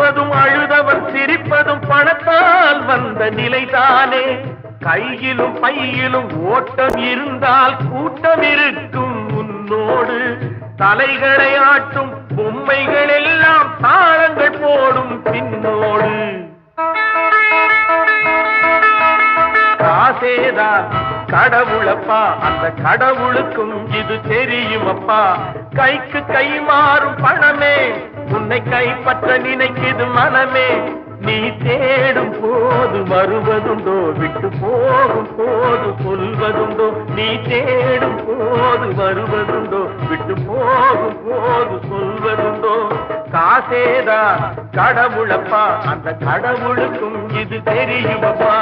சிரிப்பதும் அழுதவன் சிரிப்பதும் பணத்தால் வந்த நிலைதானே. கையிலும் பையிலும் ஓட்டம் இருந்தால் கூட்டம் இருக்கும் உன்னோடு. தலைகளை ஆட்டும் பொம்மைகள் எல்லாம் தாளங்கள் போடும் பின்னோடு. காசேதான் கடவுளப்பா, அந்த கடவுளுக்கும் இது தெரியுமப்பா. கைக்கு கை மாறும் பணமே உன்னை கைப்பற்ற நினைக்குது மனமே. நீ தேடும் போது வருவதுண்டோ, விட்டு போகும் போது சொல்வதுண்டோ. நீ தேடும் போது வருவதுண்டோ, விட்டு போகும் போது சொல்வதுண்டோ. காசேதான் கடவுளப்பா, அந்த கடவுளுக்கும் இது தெரியுமப்பா.